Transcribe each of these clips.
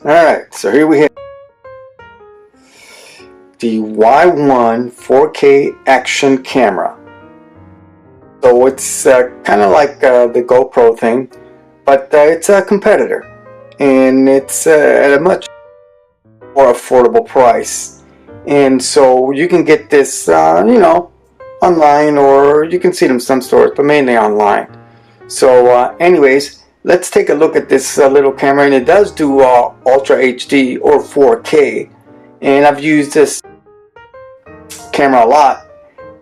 Alright, so here we have the Y1 4K action camera. So it's kind of like the GoPro thing, but it's a competitor, and it's at a much more affordable price. And so you can get this, online, or you can see them in some stores, but mainly online. So anyways, let's take a look at this little camera, and it does do Ultra HD or 4K, and I've used this camera a lot,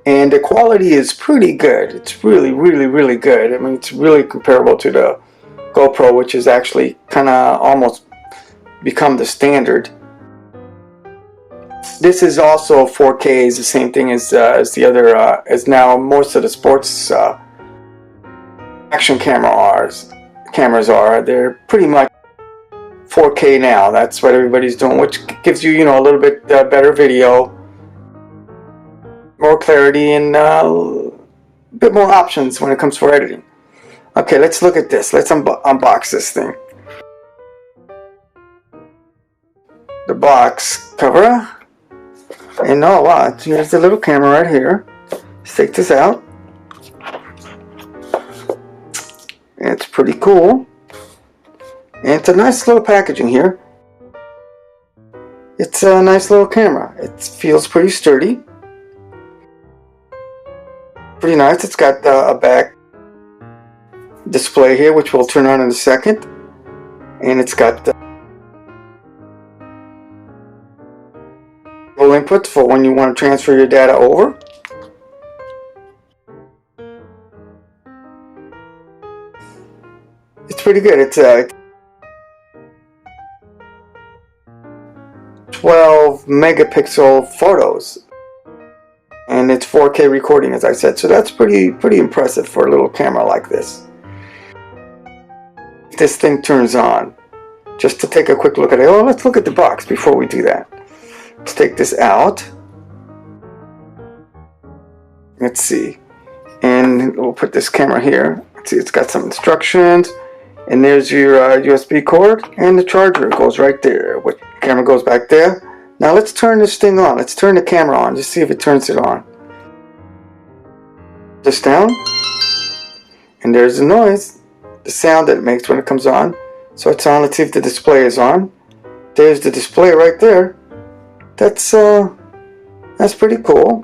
and the quality is pretty good. It's really good. I mean, it's really comparable to the GoPro, which is actually kind of almost become the standard. This is also 4K, is the same thing as the other, as now most of the sports action cameras are. They're pretty much 4K now. That's what everybody's doing, which gives you, a little bit better video, more clarity, and a bit more options when it comes for editing. Okay, let's look at this. Let's unbox this thing. The box cover. And oh wow, here's the little camera right here. Let's take this out. It's pretty cool. And it's a nice little packaging here. It's a nice little camera. It feels pretty sturdy. Pretty nice. It's got a back display here, which we'll turn on in a second. And it's got the input for when you want to transfer your data over. It's pretty good. It's 12 megapixel photos, and it's 4K recording, as I said, so that's pretty impressive for a little camera like this. This thing turns on. Just to take a quick look at it. Oh, let's look at the box before we do that. Let's take this out. Let's see. And we'll put this camera here. Let's see, it's got some instructions. And there's your USB cord, and the charger goes right there. The camera goes back there. Now let's turn this thing on. Let's turn the camera on. Just see if it turns it on. This down. And there's the noise. The sound that it makes when it comes on. So it's on. Let's see if the display is on. There's the display right there. That's pretty cool.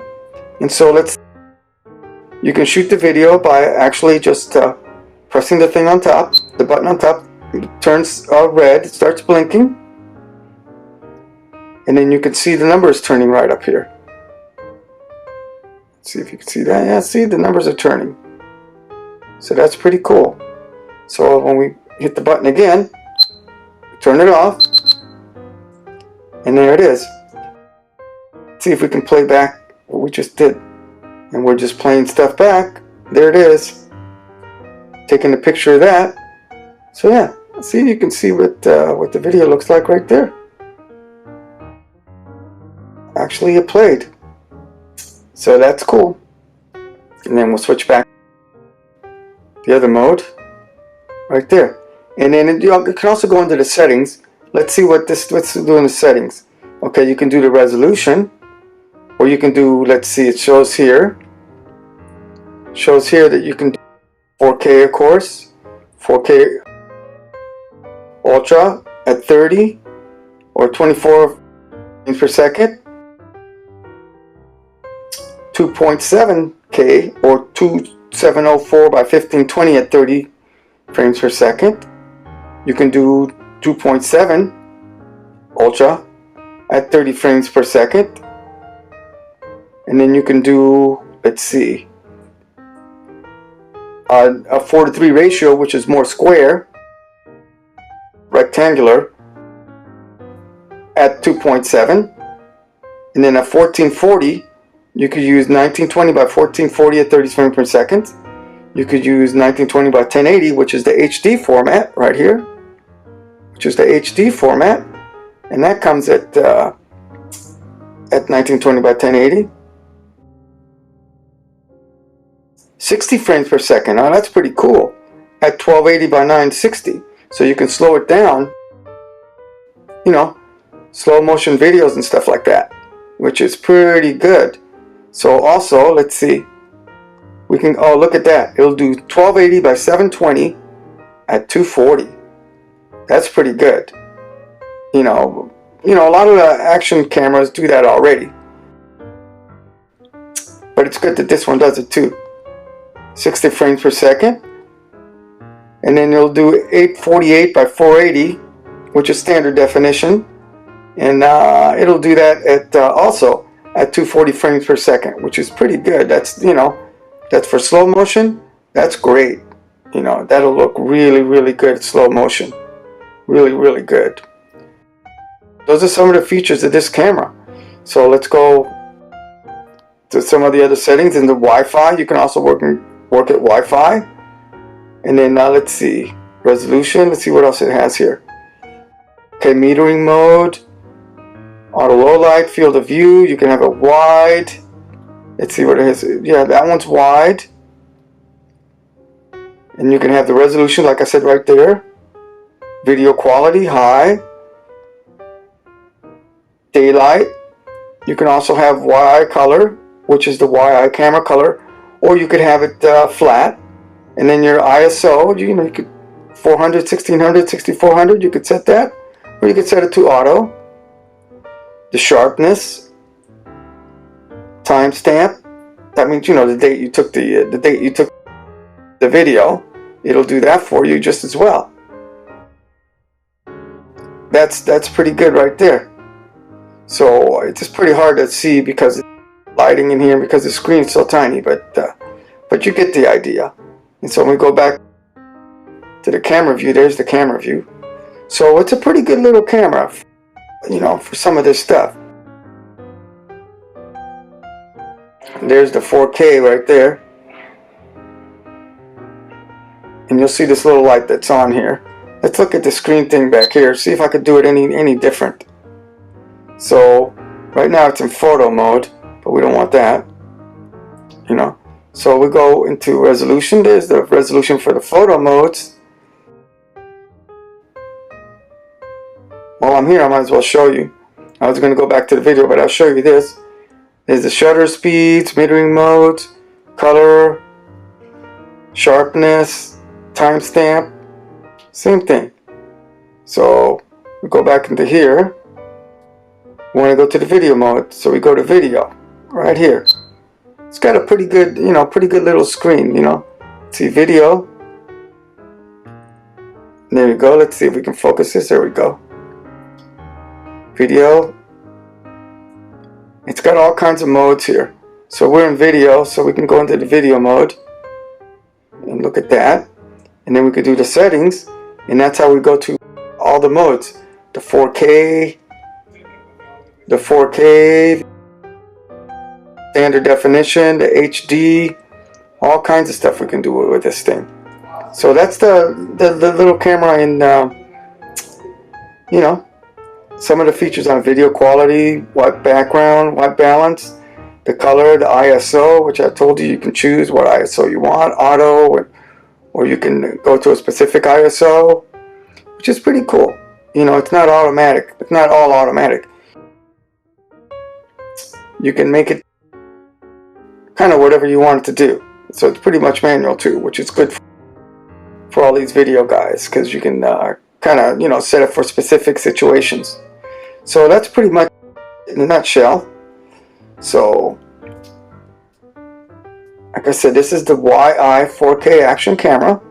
And so you can shoot the video by actually just pressing the thing on top, the button on top. It turns red, it starts blinking, and then you can see the numbers turning right up here. Let's see if you can see that. Yeah, see, the numbers are turning. So that's pretty cool. So when we hit the button again, turn it off, and there it is. See if we can play back what we just did. And we're just playing stuff back. There it is. Taking a picture of that. So yeah, see, you can see what the video looks like right there. Actually, it played. So that's cool. And then we'll switch back the other mode right there. And then you can also go into the settings. Let's see what's doing the settings. Okay, you can do the resolution. Or you can do, let's see, it shows here that you can do 4K, of course, 4K Ultra at 30 or 24 frames per second, 2.7K or 2704 by 1520 at 30 frames per second. You can do 2.7 Ultra at 30 frames per second. And then you can do, let's see, a 4:3 ratio, which is more square, rectangular, at 2.7. And then a 1440, you could use 1920 by 1440 at 30 frames per second. You could use 1920 by 1080, which is the HD format right here, and that comes at 1920 by 1080. 60 frames per second. Now that's pretty cool. At 1280 by 960. So you can slow it down you know, slow motion videos and stuff like that, which is pretty good. So also, let's see, we can, oh, look at that, it'll do 1280 by 720 at 240. That's pretty good. You know, a lot of the action cameras do that already, but it's good that this one does it too. 60 frames per second, and then it'll do 848 by 480, which is standard definition, and it'll do that at also at 240 frames per second, which is pretty good. That's, you know, that's for slow motion. That's great. You know, that'll look really, really good at slow motion. Really, really good. Those are some of the features of this camera. So let's go to some of the other settings. In the Wi-Fi, you can also work at Wi-Fi. And then let's see, resolution. Let's see what else it has here. Okay, metering mode, auto low light, field of view. You can have it wide. Let's see what it is. Yeah, that one's wide. And you can have the resolution, like I said, right there. Video quality, high. Daylight. You can also have YI color, which is the YI camera color, or you could have it flat. And then your ISO, you know, you could 400, 1600, 6400, you could set that, or you could set it to auto. The sharpness, timestamp. That means, you know, the date you took the video. It'll do that for you just as well. That's pretty good right there. So it's just pretty hard to see because it's lighting in here, because the screen's so tiny, but you get the idea. And so when we go back to the camera view, there's the camera view. So it's a pretty good little camera, you know, for some of this stuff. And there's the 4K right there. And you'll see this little light that's on here. Let's look at the screen thing back here, see if I could do it any different. So right now it's in photo mode, but we don't want that, you know. So we go into resolution. There's the resolution for the photo modes. While I'm here, I might as well show you. I was going to go back to the video, but I'll show you this. There's the shutter speeds, metering modes, color, sharpness, timestamp, same thing. So we go back into here. We want to go to the video mode, so we go to video right here. It's got a pretty good, you know, pretty good little screen, you know. See video. There we go. Let's see if we can focus this. There we go. Video. It's got all kinds of modes here. So we're in video, so we can go into the video mode and look at that. And then we could do the settings, and that's how we go to all the modes. The 4K, standard definition, the HD, all kinds of stuff we can do with this thing. So that's the little camera in, you know, some of the features on video quality, white background, white balance, the color, the ISO, which I told you can choose what ISO you want, auto, or you can go to a specific ISO, which is pretty cool. You know, it's not automatic. It's not all automatic. You can make it kind of whatever you want it to do. So it's pretty much manual too, which is good for all these video guys, because you can kind of, you know, set it for specific situations. So that's pretty much in a nutshell. So like I said, this is the YI 4K action camera.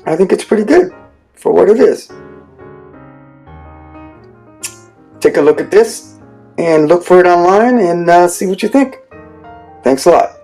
I think it's pretty good for what it is. Take a look at this and look for it online and see what you think. Thanks a lot.